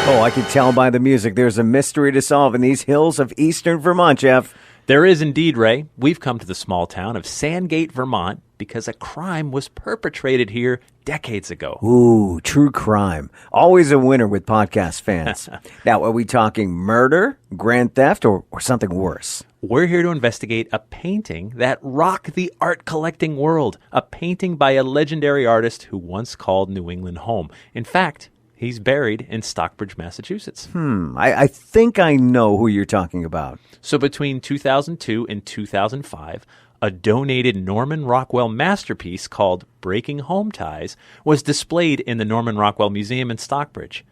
Oh, I can tell by the music there's a mystery to solve in these hills of eastern Vermont, Jeff. There is indeed, Ray. We've come to the small town of Sandgate, Vermont, because a crime was perpetrated here decades ago. Ooh, true crime. Always a winner with podcast fans. Now, are we talking murder, grand theft, or something worse? We're here to investigate a painting that rocked the art collecting world. A painting by a legendary artist who once called New England home. In fact, he's buried in Stockbridge, Massachusetts. I think I know who you're talking about. So between 2002 and 2005, a donated Norman Rockwell masterpiece called Breaking Home Ties was displayed in the Norman Rockwell Museum in Stockbridge.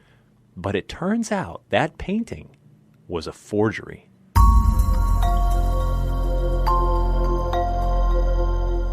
But it turns out that painting was a forgery.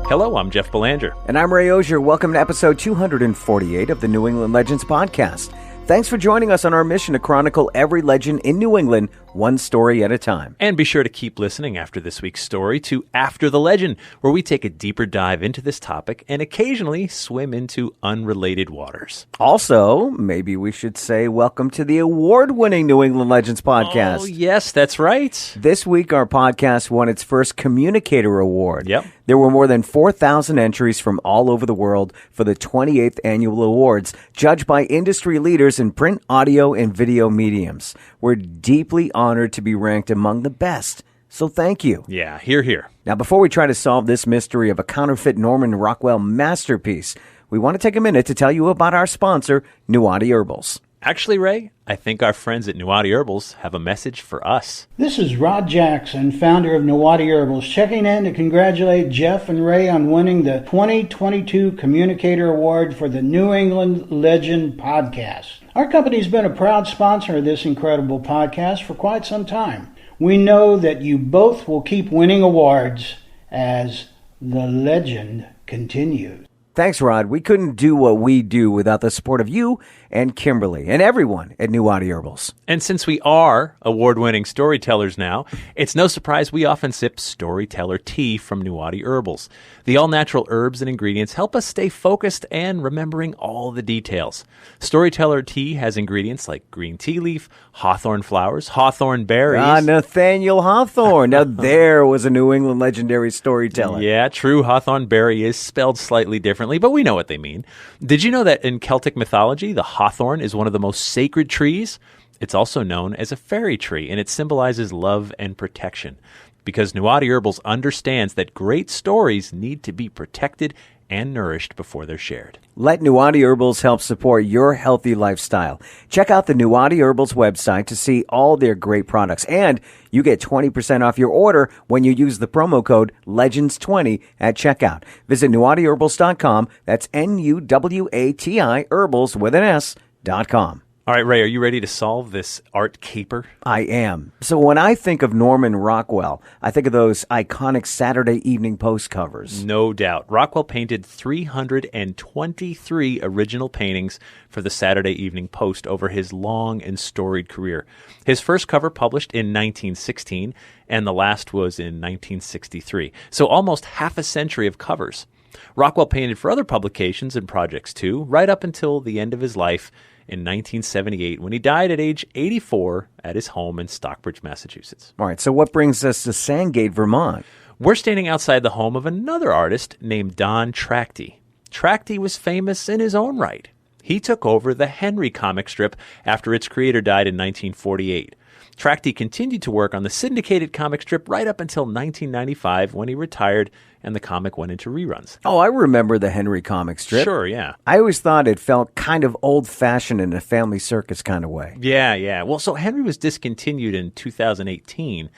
Hello, I'm Jeff Belanger. And I'm Ray Auger. Welcome to episode 248 of the New England Legends podcast. Thanks for joining us on our mission to chronicle every legend in New England, one story at a time. And be sure to keep listening after this week's story to After the Legend, where we take a deeper dive into this topic and occasionally swim into unrelated waters. Also, maybe we should say welcome to the award-winning New England Legends podcast. Oh, yes, that's right. This week, our podcast won its first Communicator Award. Yep. There were more than 4,000 entries from all over the world for the 28th Annual Awards, judged by industry leaders in print, audio, and video mediums. We're deeply honored to be ranked among the best, so thank you. Yeah, hear, hear. Now, before we try to solve this mystery of a counterfeit Norman Rockwell masterpiece, we want to take a minute to tell you about our sponsor, Nuati Herbals. Actually, Ray, I think our friends at Nuati Herbals have a message for us. This is Rod Jackson, founder of Nuati Herbals, checking in to congratulate Jeff and Ray on winning the 2022 Communicator Award for the New England Legend podcast. Our company's been a proud sponsor of this incredible podcast for quite some time. We know that you both will keep winning awards as the legend continues. Thanks, Rod. We couldn't do what we do without the support of you and Kimberly and everyone at Nuati Herbals. And since we are award-winning storytellers now, it's no surprise we often sip storyteller tea from Nuati Herbals. The all-natural herbs and ingredients help us stay focused and remembering all the details. Storyteller tea has ingredients like green tea leaf, hawthorn flowers, hawthorn berries. Nathaniel Hawthorne. Now there was a New England legendary storyteller. Yeah, true. Hawthorn berry is spelled slightly differently, but we know what they mean. Did you know that in Celtic mythology, the hawthorn is one of the most sacred trees? It's also known as a fairy tree, and it symbolizes love and protection. Because Nuati Herbals understands that great stories need to be protected and nourished before they're shared. Let Nuati Herbals help support your healthy lifestyle. Check out the Nuati Herbals website to see all their great products. And you get 20% off your order when you use the promo code LEGENDS20 at checkout. Visit NuatiHerbals.com. That's NUWATI Herbals with an S.com. All right, Ray, are you ready to solve this art caper? I am. So when I think of Norman Rockwell, I think of those iconic Saturday Evening Post covers. No doubt. Rockwell painted 323 original paintings for the Saturday Evening Post over his long and storied career. His first cover published in 1916, and the last was in 1963. So almost half a century of covers. Rockwell painted for other publications and projects too, right up until the end of his life in 1978, when he died at age 84 at his home in Stockbridge, Massachusetts. All right, so what brings us to Sandgate, Vermont? We're standing outside the home of another artist named Don Trattou. Trattou was famous in his own right. He took over the Henry comic strip after its creator died in 1948. Trattou continued to work on the syndicated comic strip right up until 1995 when he retired and the comic went into reruns. Oh, I remember the Henry comic strip. Sure, yeah. I always thought it felt kind of old-fashioned in a family circus kind of way. Yeah. Well, so Henry was discontinued in 2018,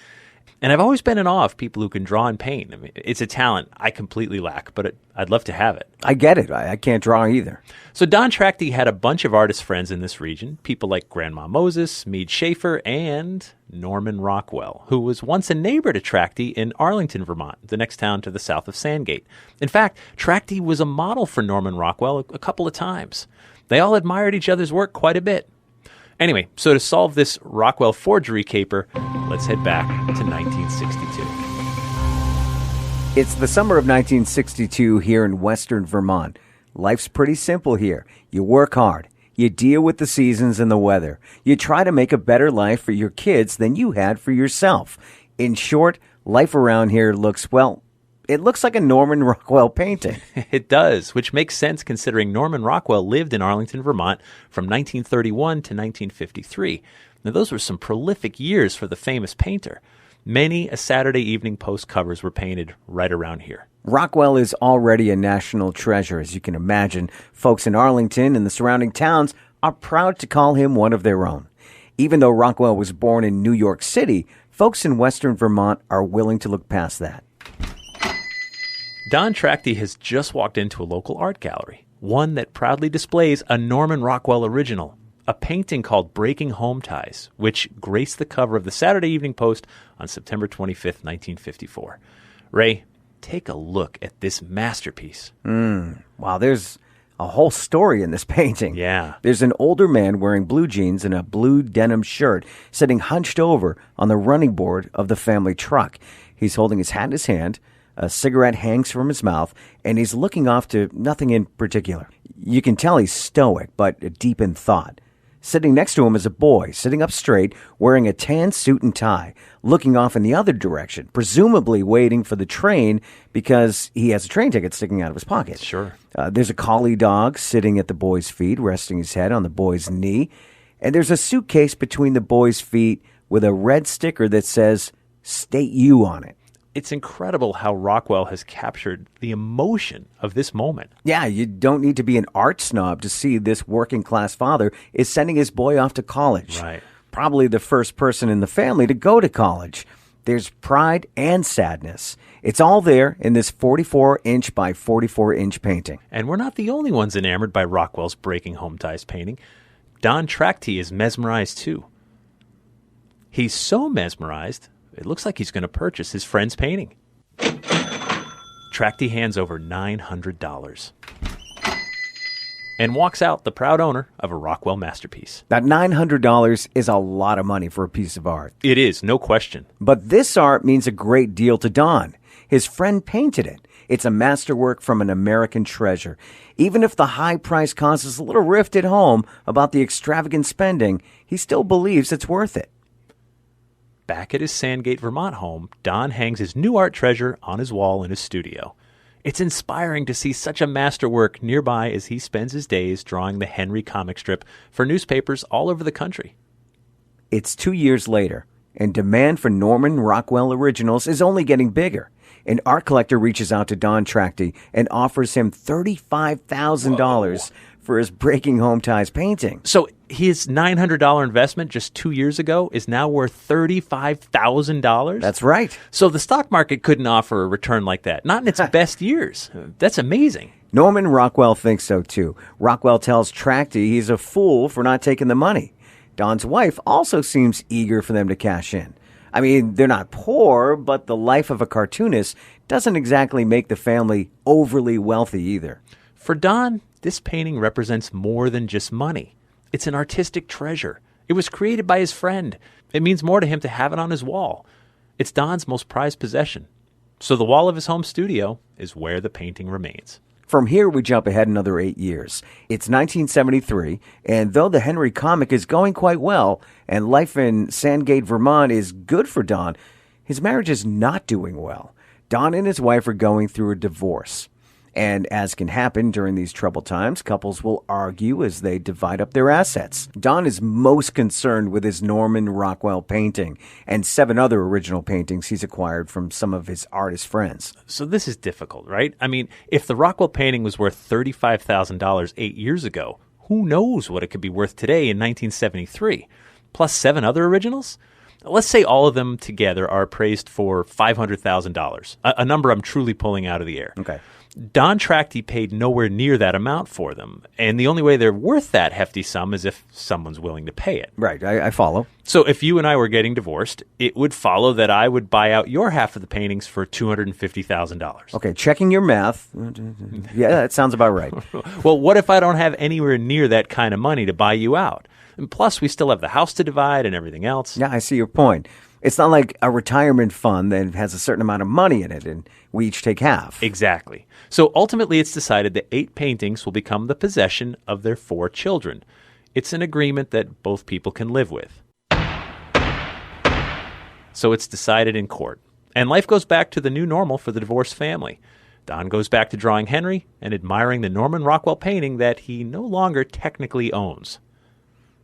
and I've always been in awe of people who can draw and paint. I mean, it's a talent I completely lack, but I'd love to have it. I get it. I can't draw either. So Don Trattou had a bunch of artist friends in this region, people like Grandma Moses, Meade Schaefer, and Norman Rockwell, who was once a neighbor to Trattou in Arlington, Vermont, the next town to the south of Sandgate. In fact, Trattou was a model for Norman Rockwell a couple of times. They all admired each other's work quite a bit. Anyway, so to solve this Rockwell forgery caper, let's head back to 1962. It's the summer of 1962 here in western Vermont. Life's pretty simple here. You work hard, You deal with the seasons and the weather. You try to make a better life for your kids than you had for yourself. In short, life around here looks, well, it looks like a Norman Rockwell painting. It does, which makes sense considering Norman Rockwell lived in Arlington, Vermont from 1931 to 1953. Now, those were some prolific years for the famous painter. Many a Saturday Evening Post covers were painted right around here. Rockwell is already a national treasure, as you can imagine. Folks in Arlington and the surrounding towns are proud to call him one of their own. Even though Rockwell was born in New York City, folks in western Vermont are willing to look past that. Don Trattou has just walked into a local art gallery, one that proudly displays a Norman Rockwell original, a painting called Breaking Home Ties, which graced the cover of the Saturday Evening Post on September 25th, 1954. Ray, take a look at this masterpiece. Wow, there's a whole story in this painting. Yeah. There's an older man wearing blue jeans and a blue denim shirt sitting hunched over on the running board of the family truck. He's holding his hat in his hand, a cigarette hangs from his mouth, and he's looking off to nothing in particular. You can tell he's stoic, but deep in thought. Sitting next to him is a boy, sitting up straight, wearing a tan suit and tie, looking off in the other direction, presumably waiting for the train because he has a train ticket sticking out of his pocket. Sure. There's a collie dog sitting at the boy's feet, resting his head on the boy's knee. And there's a suitcase between the boy's feet with a red sticker that says, "State U" on it. It's incredible how Rockwell has captured the emotion of this moment. Yeah, you don't need to be an art snob to see this working-class father is sending his boy off to college. Right. Probably the first person in the family to go to college. There's pride and sadness. It's all there in this 44-inch by 44-inch painting. And we're not the only ones enamored by Rockwell's Breaking Home Ties painting. Don Trattou is mesmerized too. He's so mesmerized, it looks like he's going to purchase his friend's painting. Trattou hands over $900 and walks out the proud owner of a Rockwell masterpiece. That $900 is a lot of money for a piece of art. It is, no question. But this art means a great deal to Don. His friend painted it. It's a masterwork from an American treasure. Even if the high price causes a little rift at home about the extravagant spending, he still believes it's worth it. Back at his Sandgate, Vermont home, Don hangs his new art treasure on his wall in his studio. It's inspiring to see such a masterwork nearby as he spends his days drawing the Henry comic strip for newspapers all over the country. It's 2 years later, and demand for Norman Rockwell originals is only getting bigger. An art collector reaches out to Don Trattou and offers him $35,000 for his Breaking Home Ties painting. So his $900 investment just 2 years ago is now worth $35,000? That's right. So the stock market couldn't offer a return like that, not in its best years. That's amazing. Norman Rockwell thinks so too. Rockwell tells Trattou he's a fool for not taking the money. Don's wife also seems eager for them to cash in. I mean, they're not poor, but the life of a cartoonist doesn't exactly make the family overly wealthy either. For Don, this painting represents more than just money. It's an artistic treasure. It was created by his friend. It means more to him to have it on his wall. It's Don's most prized possession. So the wall of his home studio is where the painting remains. From here, we jump ahead another 8 years. It's 1973, and though the Henry comic is going quite well, and life in Sandgate, Vermont is good for Don, his marriage is not doing well. Don and his wife are going through a divorce. And as can happen during these troubled times, couples will argue as they divide up their assets. Don is most concerned with his Norman Rockwell painting and 7 other original paintings he's acquired from some of his artist friends. So this is difficult, right? I mean, if the Rockwell painting was worth $35,000 8 years ago, who knows what it could be worth today in 1973? Plus 7 other originals? Let's say all of them together are appraised for $500,000, a number I'm truly pulling out of the air. Okay. Don Trattou paid nowhere near that amount for them, and the only way they're worth that hefty sum is if someone's willing to pay it. Right, I follow. So if you and I were getting divorced, it would follow that I would buy out your half of the paintings for $250,000. Okay, checking your math. Yeah, that sounds about right. Well, what if I don't have anywhere near that kind of money to buy you out? And plus, we still have the house to divide and everything else. Yeah, I see your point. It's not like a retirement fund that has a certain amount of money in it, and we each take half. Exactly. So ultimately, it's decided that 8 paintings will become the possession of their 4 children. It's an agreement that both people can live with. So it's decided in court. And life goes back to the new normal for the divorced family. Don goes back to drawing Henry and admiring the Norman Rockwell painting that he no longer technically owns.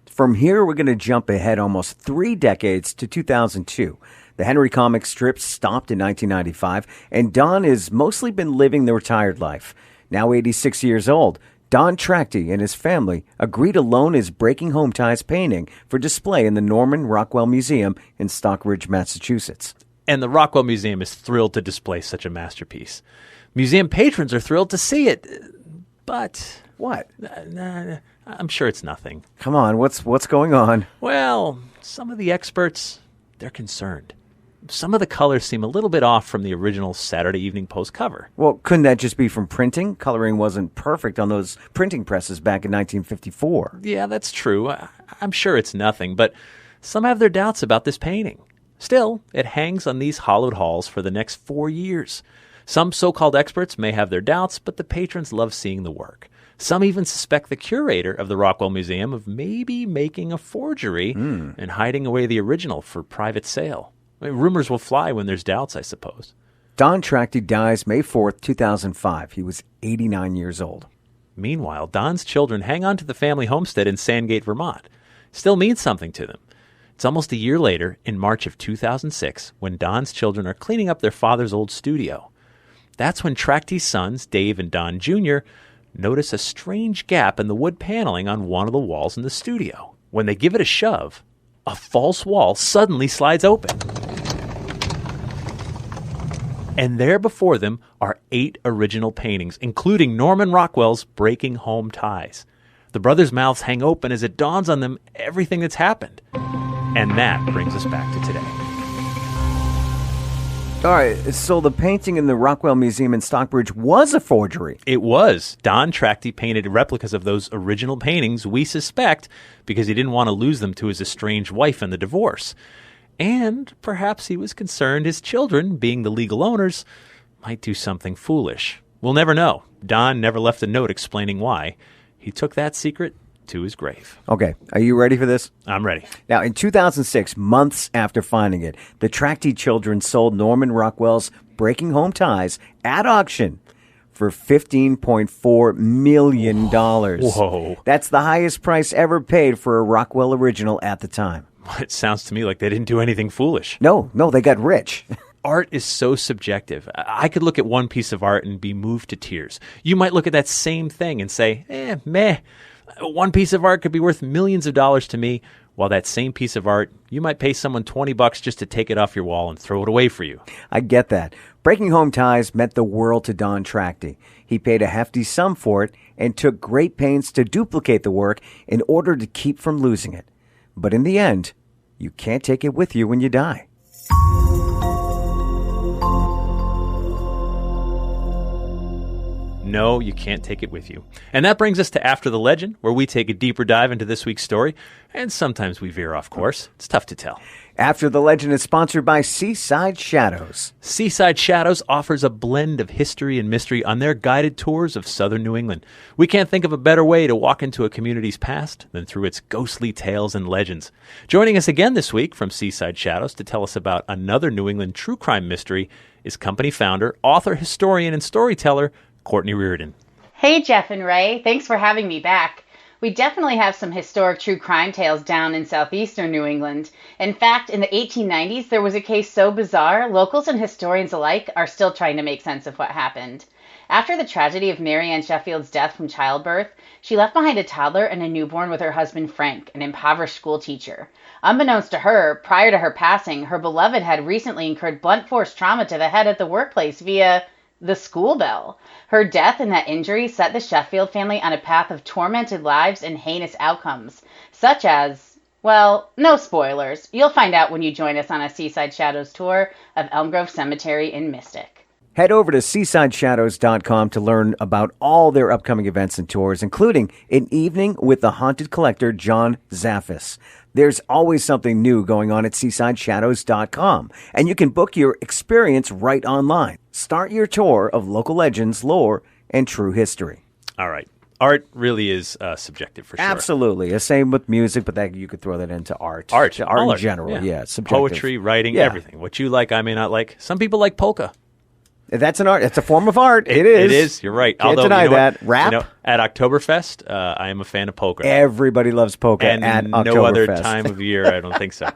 From here, we're going to jump ahead almost 3 decades to 2002. The Henry comic strip stopped in 1995, and Don has mostly been living the retired life. Now 86 years old, Don Trattou and his family agreed to loan his Breaking Home Ties painting for display in the Norman Rockwell Museum in Stockbridge, Massachusetts. And the Rockwell Museum is thrilled to display such a masterpiece. Museum patrons are thrilled to see it, but... What? I'm sure it's nothing. Come on, what's going on? Well, some of the experts, they're concerned. Some of the colors seem a little bit off from the original Saturday Evening Post cover. Well, couldn't that just be from printing? Coloring wasn't perfect on those printing presses back in 1954. Yeah, that's true. I'm sure it's nothing, but some have their doubts about this painting. Still, it hangs on these hollowed halls for the next 4 years. Some so-called experts may have their doubts, but the patrons love seeing the work. Some even suspect the curator of the Rockwell Museum of maybe making a forgery and hiding away the original for private sale. I mean, rumors will fly when there's doubts, I suppose. Don Trattou dies May 4th, 2005. He was 89 years old. Meanwhile, Don's children hang on to the family homestead in Sandgate, Vermont. Still means something to them. It's almost a year later, in March of 2006, when Don's children are cleaning up their father's old studio. That's when Trattou's sons, Dave and Don Jr., notice a strange gap in the wood paneling on one of the walls in the studio. When they give it a shove, a false wall suddenly slides open. And there before them are 8 original paintings, including Norman Rockwell's Breaking Home Ties. The brothers' mouths hang open as it dawns on them everything that's happened. And that brings us back to today. All right, so the painting in the Rockwell Museum in Stockbridge was a forgery. It was. Don Trattou painted replicas of those original paintings, we suspect, because he didn't want to lose them to his estranged wife in the divorce. And perhaps he was concerned his children, being the legal owners, might do something foolish. We'll never know. Don never left a note explaining why. He took that secret to his grave. Okay, are you ready for this? I'm ready. Now, in 2006, months after finding it, the Trattou children sold Norman Rockwell's Breaking Home Ties at auction for $15.4 million. Whoa. That's the highest price ever paid for a Rockwell original at the time. It sounds to me like they didn't do anything foolish. No, they got rich. Art is so subjective. I could look at one piece of art and be moved to tears. You might look at that same thing and say, meh. One piece of art could be worth millions of dollars to me, while that same piece of art, you might pay someone $20 just to take it off your wall and throw it away for you. I get that. Breaking Home Ties meant the world to Don Trattou. He paid a hefty sum for it and took great pains to duplicate the work in order to keep from losing it. But in the end, you can't take it with you when you die. No, you can't take it with you. And that brings us to After the Legend, where we take a deeper dive into this week's story, and sometimes we veer off course. It's tough to tell. After the Legend is sponsored by Seaside Shadows. Seaside Shadows offers a blend of history and mystery on their guided tours of southern New England. We can't think of a better way to walk into a community's past than through its ghostly tales and legends. Joining us again this week from Seaside Shadows to tell us about another New England true crime mystery is company founder, author, historian, and storyteller Courtney Reardon. Hey, Jeff and Ray. Thanks for having me back. We definitely have some historic true crime tales down in southeastern New England. In fact, in the 1890s, there was a case so bizarre, locals and historians alike are still trying to make sense of what happened. After the tragedy of Mary Ann Sheffield's death from childbirth, she left behind a toddler and a newborn with her husband Frank, an impoverished school teacher. Unbeknownst to her, prior to her passing, her beloved had recently incurred blunt force trauma to the head at the workplace via the school bell. Her death and that injury set the Sheffield family on a path of tormented lives and heinous outcomes, such as, well, no spoilers. You'll find out when you join us on a Seaside Shadows tour of Elm Grove Cemetery in Mystic. Head over to seasideshadows.com to learn about all their upcoming events and tours, including an evening with the haunted collector John Zaffis. There's always something new going on at seasideshadows.com, and you can book your experience right online. Start your tour of local legends, lore, and true history. All right. art really is subjective for sure. Absolutely. The same with music, but that you could throw that into art. Art in general. Yeah, it's subjective. Poetry, writing, everything. What you like, I may not like. Some people like polka. That's an art. It's a form of art. It is. It is. You're right. Can't deny that. What? Rap. At Oktoberfest, I am a fan of polka. Everybody loves polka and at Oktoberfest. no other time of year, I don't think so.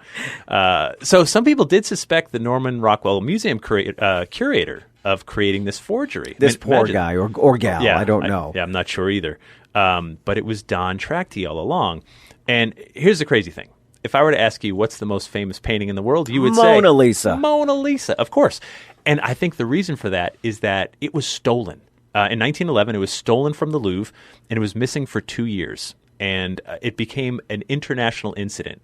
So some people did suspect the Norman Rockwell Museum curator of creating this forgery. This poor guy or gal. I don't know. I'm not sure either. But it was Don Trattou all along. And here's the crazy thing. If I were to ask you what's the most famous painting in the world, you would say Mona Lisa. Mona Lisa, of course. And I think the reason for that is that it was stolen. In 1911, it was stolen from the Louvre, and it was missing for 2 years. And it became an international incident.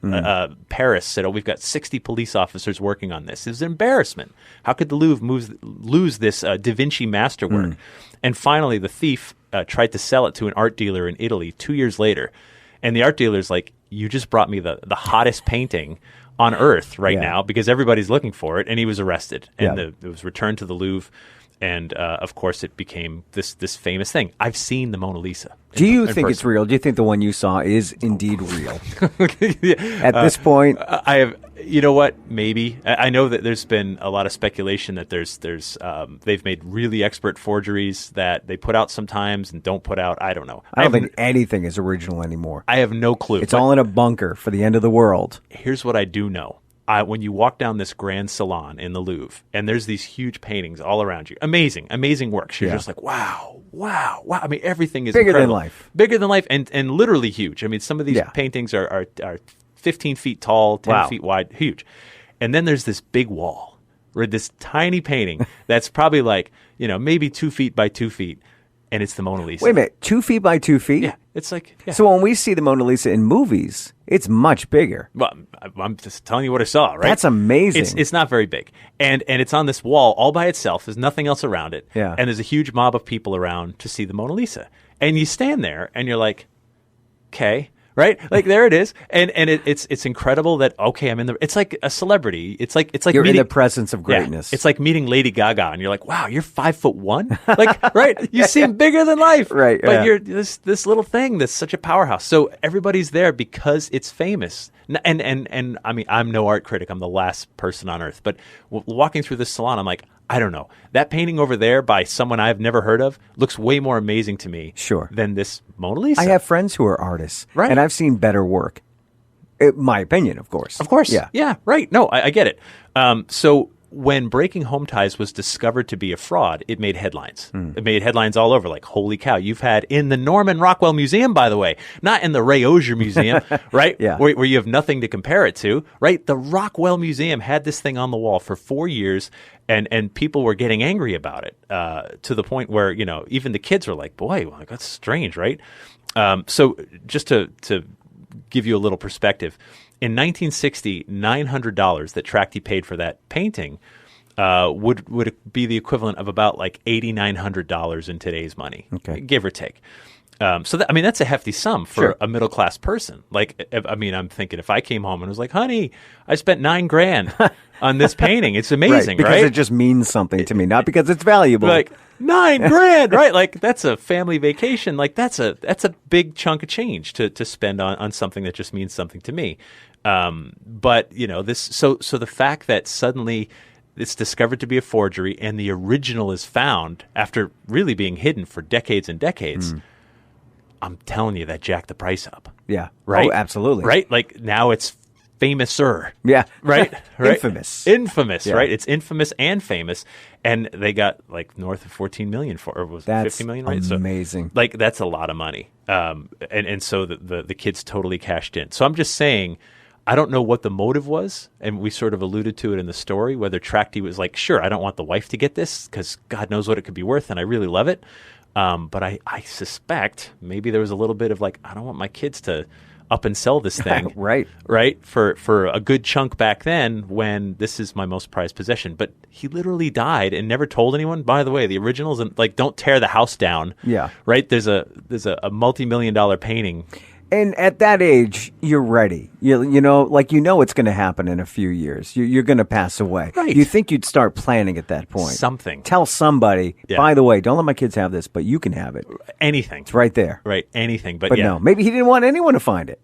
Paris said, we've got 60 police officers working on this. It was an embarrassment. How could the Louvre lose this Da Vinci masterwork? And finally, the thief tried to sell it to an art dealer in Italy 2 years later. And the art dealer's like, you just brought me the hottest painting on Earth now because everybody's looking for it. And he was arrested. And it was returned to the Louvre. And, of course, it became this famous thing. I've seen the Mona Lisa. Do you think it's real? Do you think the one you saw is indeed real? At this point? I have. You know what? Maybe. I know that there's been a lot of speculation that there's they've made really expert forgeries that they put out sometimes and don't put out. I don't know. I don't think anything is original anymore. I have no clue. It's all in a bunker for the end of the world. Here's what I do know. When you walk down this grand salon in the Louvre, and there's these huge paintings all around you, amazing works. You're just like, wow. I mean, everything is bigger incredible. than life, bigger than life, and literally huge. I mean, some of these paintings are 15 feet tall, 10 feet wide, huge. And then there's this big wall, with this tiny painting that's probably like maybe 2 feet by 2 feet. And it's the Mona Lisa. Wait a minute, 2 feet by 2 feet? Yeah, it's like... Yeah. So when we see the Mona Lisa in movies, it's much bigger. Well, I'm just telling you what I saw, right? That's amazing. It's not very big. And it's on this wall all by itself. There's nothing else around it. Yeah. And there's a huge mob of people around to see the Mona Lisa. And you stand there and you're like, okay... Right, like there it is, and it's incredible that I'm in the. It's like a celebrity. It's like you're meeting, in the presence of greatness. Yeah, it's like meeting Lady Gaga, and you're like, wow, you're 5'1", like right. You seem bigger than life, right? But you're this little thing that's such a powerhouse. So everybody's there because it's famous. And I mean, I'm no art critic. I'm the last person on earth. But walking through this salon, I'm like, I don't know. That painting over there by someone I've never heard of looks way more amazing to me than this Mona Lisa. I have friends who are artists, right? And I've seen better work. My opinion, of course. Of course. Yeah. Yeah, right. No, I get it. So when Breaking Home Ties was discovered to be a fraud, it made headlines. It made headlines all over, like, holy cow, you've had in the Norman Rockwell Museum, by the way, not in the Ray Auger Museum, right? Yeah. Where you have nothing to compare it to, right? The Rockwell Museum had this thing on the wall for 4 years, and people were getting angry about it to the point where, even the kids were like, boy, well, that's strange, right? So just to give you a little perspective, in 1960, $900 that Trattou paid for that painting would be the equivalent of about like $8,900 in today's money, give or take. So that's a hefty sum for a middle class person. Like, I'm thinking if I came home and was like, honey, I spent $9,000 on this painting. It's amazing, because it just means something to me, not because it's valuable. Like $9,000, right? Like that's a family vacation. Like that's a big chunk of change to spend on something that just means something to me. But this. So the fact that suddenly it's discovered to be a forgery and the original is found after really being hidden for decades and decades. I'm telling you, that jacked the price up. Yeah. Right? Oh, absolutely. Right? Like now it's famouser. Yeah. Right? Infamous. Infamous, yeah. Right? It's infamous and famous. And they got like north of $14 million for, or was it $50 million, right? Amazing. So, like that's a lot of money. And so the kids totally cashed in. So I'm just saying, I don't know what the motive was, and we sort of alluded to it in the story, whether Trattou was like, sure, I don't want the wife to get this because God knows what it could be worth, and I really love it. But I suspect maybe there was a little bit of like, I don't want my kids to up and sell this thing. Right. For a good chunk back then when this is my most prized possession. But he literally died and never told anyone. By the way, the originals, and like, don't tear the house down. Yeah. Right? There's a multi-million-dollar painting. And at that age, you're ready. You know it's going to happen in a few years. You're going to pass away. Right. You think you'd start planning at that point. Something. Tell somebody, by the way, don't let my kids have this, but you can have it. Anything. It's right there. Right, anything. But no, maybe he didn't want anyone to find it.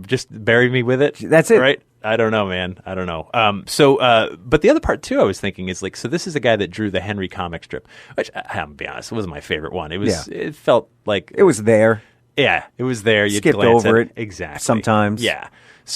Just bury me with it. That's it. Right? I don't know, man. I don't know. But the other part, too, I was thinking is so this is a guy that drew the Henry comic strip, which, I'm be honest, it wasn't my favorite one. It felt like... It was there. Yeah, it was there. You'd skipped glance over at it exactly sometimes. Yeah.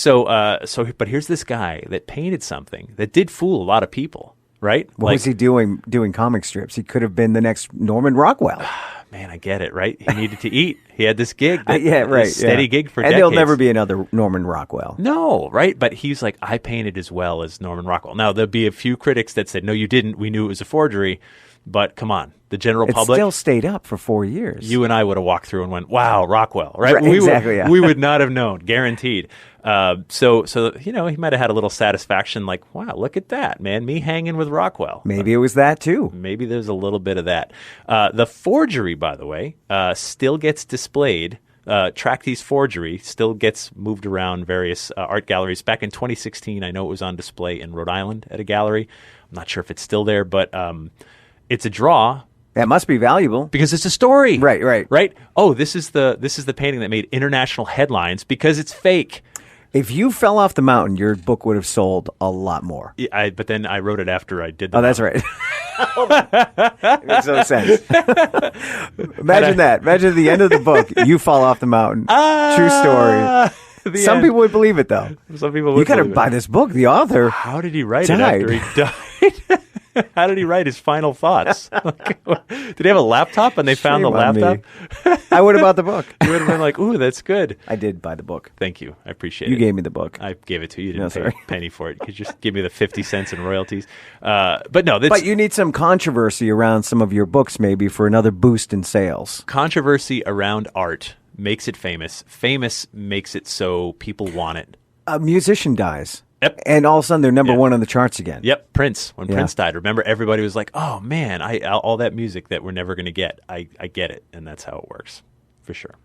But here's this guy that painted something that did fool a lot of people, right? What was he doing comic strips? He could have been the next Norman Rockwell. Man, I get it, right? He needed to eat. He had this gig. Steady gig for and decades. there'll never be another Norman Rockwell. No, right? But he's like, I painted as well as Norman Rockwell. Now, there'll be a few critics that said, no, you didn't. We knew it was a forgery. But come on, the general public. It still stayed up for 4 years. You and I would have walked through and went, wow, Rockwell, right? Exactly, we would not have known, guaranteed. So he might have had a little satisfaction like, wow, look at that, man, me hanging with Rockwell. Maybe it was that, too. Maybe there's a little bit of that. The forgery, by the way, still gets displayed. Trattou's forgery still gets moved around various art galleries. Back in 2016, I know it was on display in Rhode Island at a gallery. I'm not sure if it's still there, but it's a draw. That must be valuable because it's a story. Right. Oh, this is the painting that made international headlines because it's fake. If you fell off the mountain, your book would have sold a lot more. Yeah, but then I wrote it after I did. That's right. It makes no sense. Imagine that. Imagine at the end of the book, you fall off the mountain. True story. Some people would believe it, though. Some people would. You got to buy this book. The author. How did he write it after he died? How did he write his final thoughts? Did he have a laptop and they found the laptop? I would have bought the book. You would have been like, ooh, that's good. I did buy the book. Thank you. I appreciate it. You gave me the book. I gave it to you. You didn't pay a penny for it. You could just give me the 50 cents in royalties. But no. But you need some controversy around some of your books maybe for another boost in sales. Controversy around art makes it famous. Famous makes it so people want it. A musician dies. Yep. And all of a sudden they're number one on the charts again. Yep. Prince. When Prince died, remember everybody was like, oh, man, all that music that we're never going to get. I get it. And that's how it works. For sure.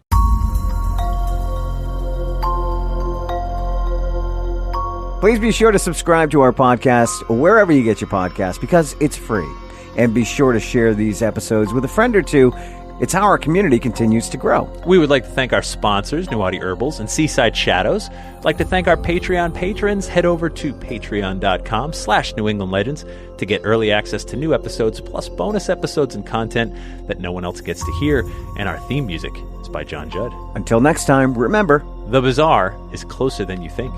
Please be sure to subscribe to our podcast wherever you get your podcast because it's free. And be sure to share these episodes with a friend or two. It's how our community continues to grow. We would like to thank our sponsors, Nuwadi Herbals and Seaside Shadows. We'd like to thank our Patreon patrons. Head over to patreon.com/New England Legends to get early access to new episodes, plus bonus episodes and content that no one else gets to hear. And our theme music is by John Judd. Until next time, remember, the bizarre is closer than you think.